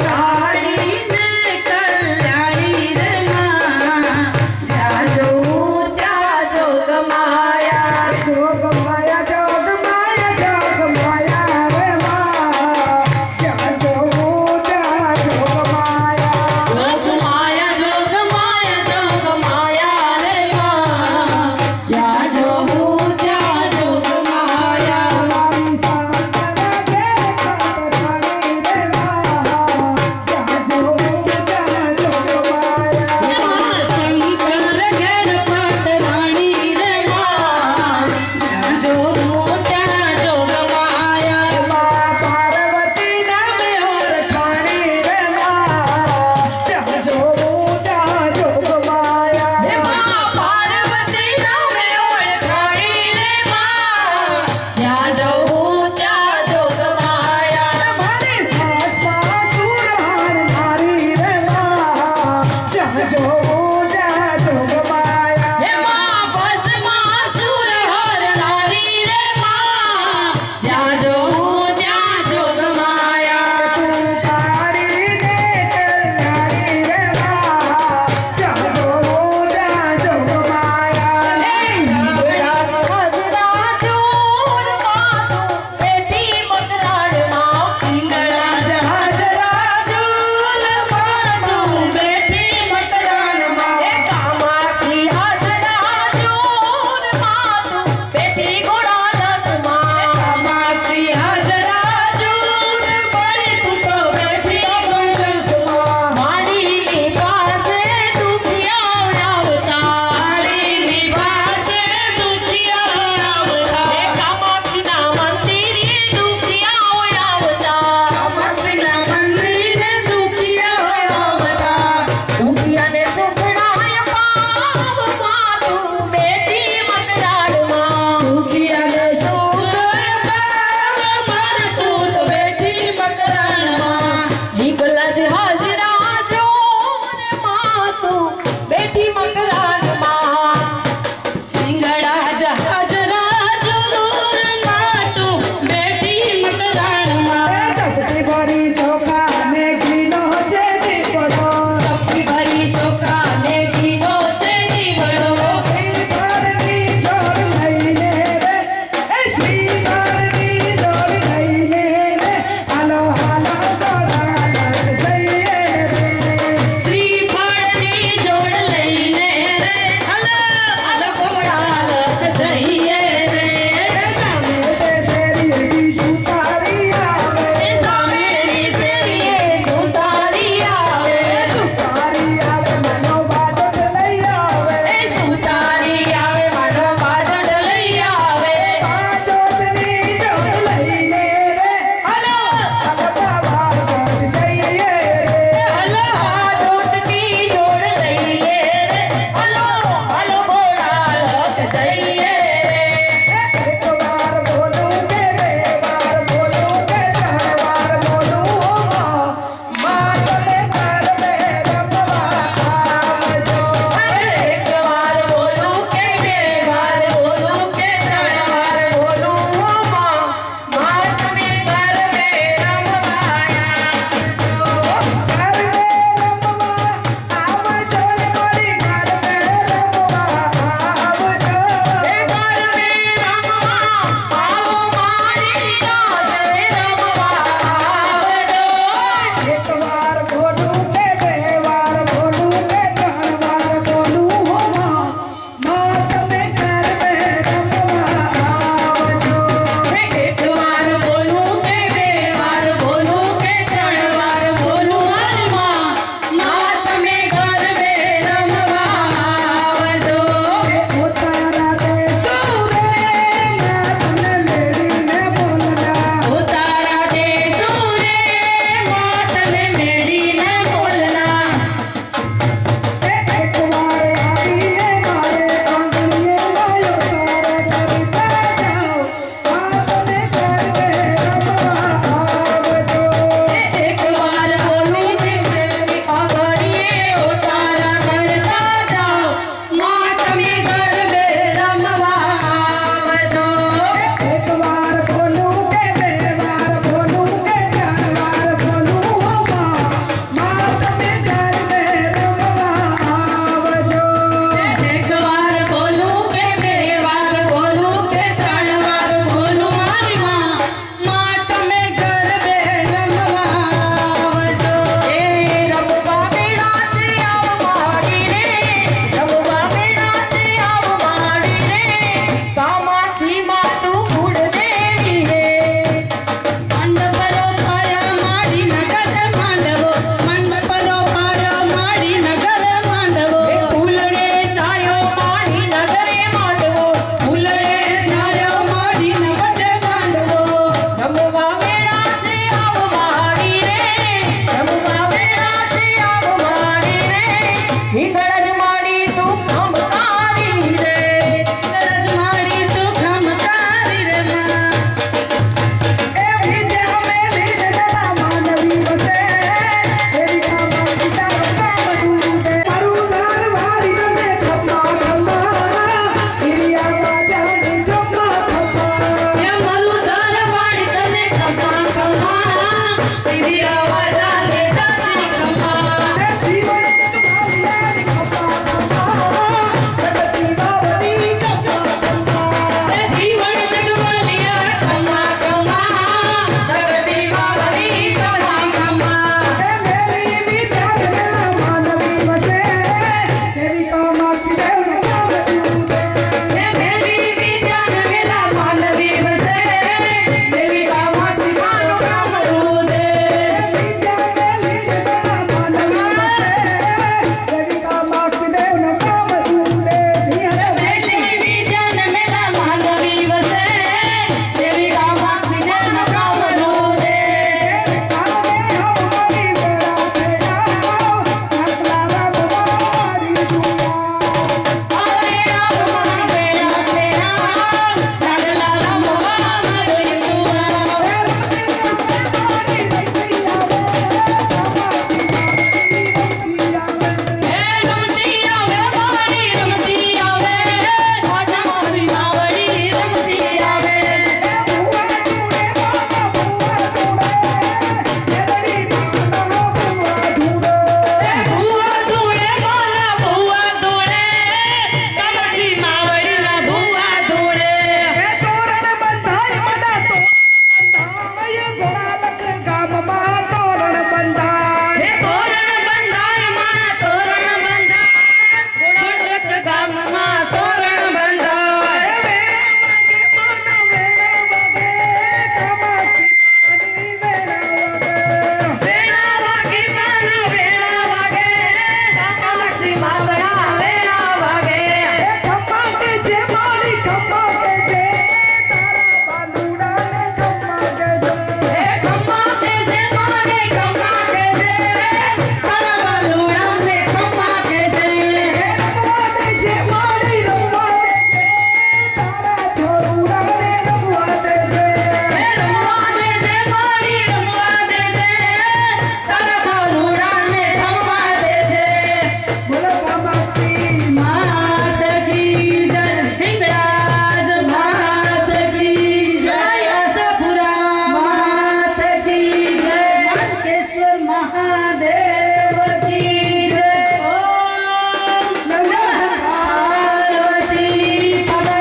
કાઢીને કલ્યાણી દેવા જાજો ત્યાં જોગ માયા જોગ માયા જોગ માયા જોગ માયા રે માં જાજો જાજો માયા જોગ માયા જોગ માયા જોગ માયા રે માં જાજો ત્યાં જોગ માયા મારી સાંતરા ઘેર ખાતરાણી રે માં જાજો જાજો માયા શંકર ઘેર પટરાણી રે માં જાજો ત્યાં જોગ માયા માં પાર્વતી નામે ઓળખાણી રે માં જાજો જાજો માયા માં પાર્વતી નામે ઓળખાણી રે માં જાજો ત્યાં જોગ માયા મારી ભસ્મા સુરહાણ મારી રે માં જાજો જાજો માયા હે માં ભસ્માસુર હરનારી રે માં જાજો ત્યાં જોગ માયા તું કાળીને કલ્યાણી રે માં જાજો જાજો માયા ઈંગડા મધરા ચોર માતું બેટી મતરાડમાં ઈંગડા હાજરા ઝૂલ માનું બેટી મતરાડમાં બાંગડાના વેણા વાગે કામાક્ષી બાંગડા વેણા વાગે ખમ્મા કે જે મારી ખમ્મા કે જે તારા બાંધુડાને ખમ્મા કે જે ખમ્મા કે જે મારે ખમ્મા કે જે તારા બાલુડાને ખમ્મા કે જે રમવા દે જે મારી રમવા દે જે તારા છોરુડાને રમવા દે જે રમવા દે જે મારી રમવા દે જે તારા બાલુડાને ખમ્મા દે જે બોલો કામાક્ષી માત કી જય હિંગળાજ માત કી જય અસપુરા માત કી જય મનકેશ્વર મહાદેવ કી જય ઓમ નમઃ પાર્વતી પદે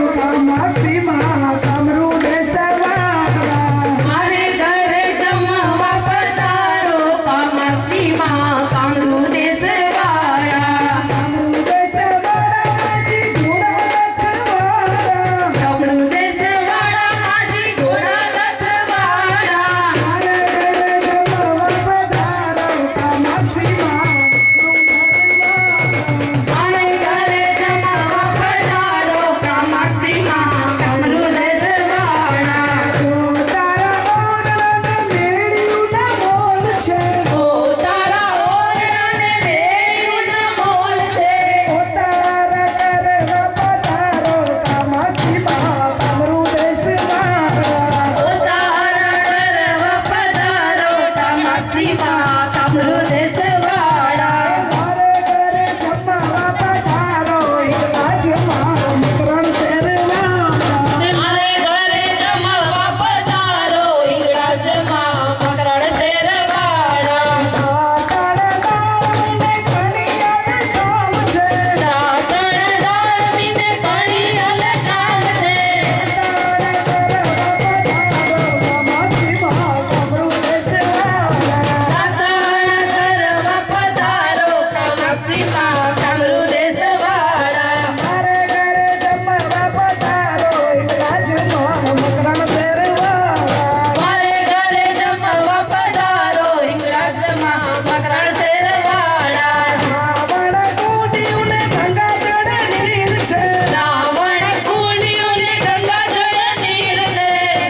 કામાક્ષી મા કામરૂ દે સવારા મારે ઘરે જમવા પધારો કામાક્ષી માં કામરૂ દેશવાળા કામરૂ દે સવારા માજી ઘોડા લખવારા કામરૂ દેશવાળા માજી ઘોડા લખવાળા મારે ઘરે જમવા પધારો કામાક્ષી મા મારે ઘરે જમવા પધારો કામાક્ષી માં કામરૂ દેશવાળા તારા ઓરડાને મેળ્યું ના મોલ છે ઓ તારા ઓરડાને મેળ્યું મોલ છે ઓ તારા કરવા પધારો કામાક્ષી મા કામરૂ દેશવાળા ઓ તારા કરવા પધારો કામાક્ષી માં કામરૂ દેશવાળા મારે ઘરે જમવા પધારો હિંગળાજમાં મકરણ શેરવાળા મારે ઘરે જમવા પધારો હિંગળાજમાં મકરણ શેરવાળા દાતણ દાળમીને ઘણીયાલ કામ છે દાતણ દાળમીને ઘણી અલકામ છે દાતણ કરવા પધારો કામાક્ષી મા કામરૂ દેશવાળા દાતણ કરવા પધારો કામાક્ષી માં કામરૂ દેશવાળા મારે ઘરે જમવા પધારો હિંગળાજમાં મકરણ શેરવાળા મારે ઘરે જમવા પધારો હિંગળાજમાં મકરણ શેરવાળા રાવણ કુંડિયુંને ગંગા જળ નીર છે રાવણ કુંડિયુંને ગંગા જળ નીર છે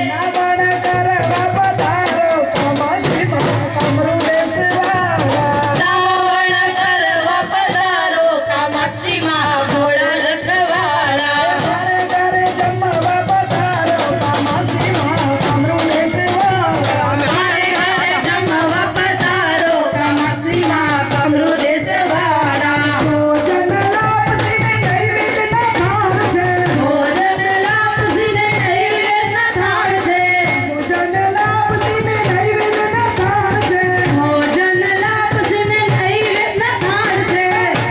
રાવણ કરવા પધારો કામાક્ષી મા કામરૂ દેશવાળા રાવણ કરવા પધારો કામાક્ષી માં ઘોડા લખવાળા મારે ઘરે જમવા પધારો કામાક્ષી મા કામરૂ દેશવાળા મારે ઘરે જમવા પધારો કામાક્ષી માં કામરૂ દેશવાળા ભોજન લાપસીને નૈવેદ્યના થાળ છે ભોજન લાપસીને નૈવેદ્યના થાળ છે ભોજન લાપસીને નૈવેદ્યના થાળ છે ભોજન લાપસીને નૈવેદ્યના થાળ છે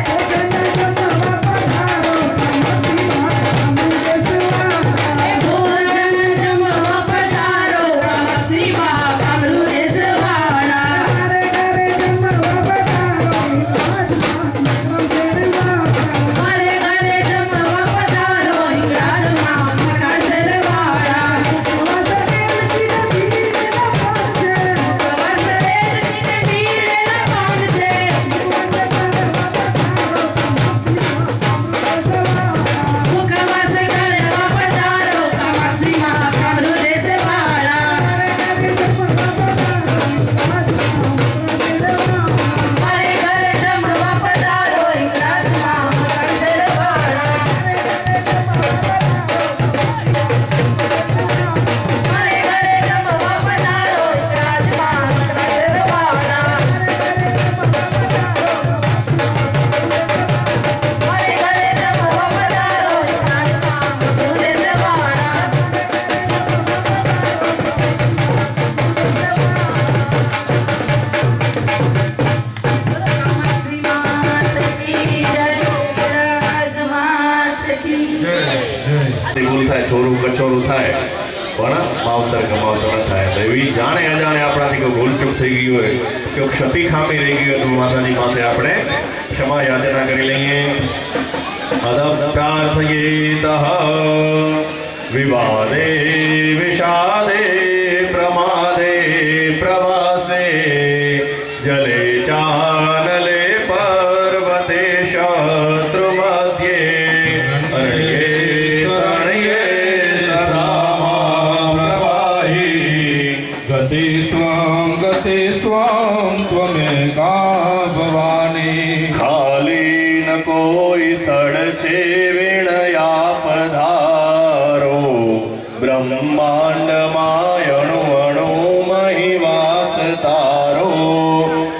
ભોજન જમવા પધારો કામાક્ષી મા કામરૂ દેશવાળા ભોજન જમવા પધારો કામાક્ષી માં કામરૂ દેશવાળા મારે ઘરે જમવા પધારો હિંગળાજમાં મકરણ શેરવાળા મારે ઘરે જમવા પધારો હિંગળાજમાં મકરણ શેરવાળા વાસરેલજીને ભીડેલા પાન છે વસરેલજીને ભીડેલા પાન છે મુખવાસ કરવા પધારો કામાક્ષી માં કામરૂ દેશવાળા મારે ઘરે જમવા પધારો હિંગળાજમાં મકરણ શેરવાળા મારે ઘરે જમવા પધારો હિંગળાજમાં મકરણ શેરવાળા મારે ઘરે જમવા પધારો હિંગળાજમાં મકરણ દેશવાળા કામાક્ષી માત કી જય હિંગળાજ માત કી ભૂલ થાય છોરું કચોરું થાય પણ માવતર ગમાવતર ન થાય તો એવી જાણે અજાણે આપણાથી કોઈ ભૂલચૂક થઈ ગઈ હોય કે ક્ષતિ ખામી રહી ગઈ હોય તો માતાજી પાસે આપણે ક્ષમા યાચના કરી લઈએ અદબ પ્રાર્થયેતઃ विवादे विषादे प्रमादे प्रवासे जले चानले पर्वते शत्रुमध्ये अरण्ये शरण्ये सदा प्रवाही गते स्वां त्वमेका भवानी खाली न कोई स्थળ છે વેણયા પધારો બ્રહ્માંડમાં અણુ અણુમહી વાસ તારો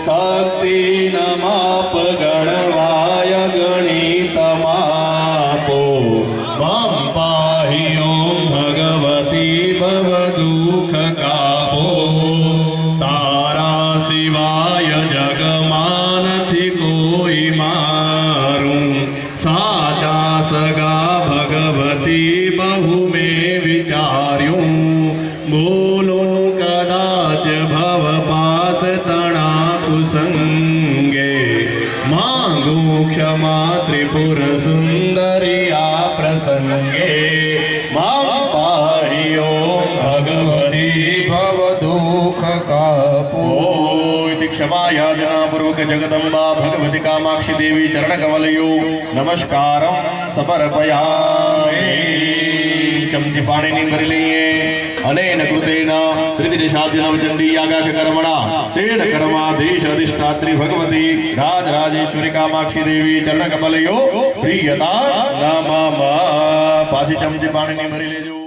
શક્તિ ન માપ ગણવાય ગણિત માપો મામ પાહી ઓમ ભગવતી ભવ દુઃખ કાપો તારા સિવાય જગમાં નથી કોઈ મારું સાચા સગા ભગવતી બહુ મેં વિચાર્યું બોલું કદાચ ભવ પાસ તણા કુસંગે માંગુ ક્ષમા ત્રિપુર સુંદરી આ પ્રસંગે મામ પાહી ઓમ ભગવતી ભવ દુઃખ કાપો इति क्षमा याचना पूर्वक जगदम्बा भगवती कामाक्षी देवी चरण कमलयो नमस्कारम समर्पयामि चमची पाणीनी भरी लઈએ अनेन कृतेन त्रिदिशाजनव चंडी यागाख्य कर्मणा तेन कर्माधीश अधिष्ठात्री भगवती राजराजेश्वरी कामाक्षी देवी चरण कमलयो प्रियता नमः पाછી ચમચી પાણીની ભરી લેજો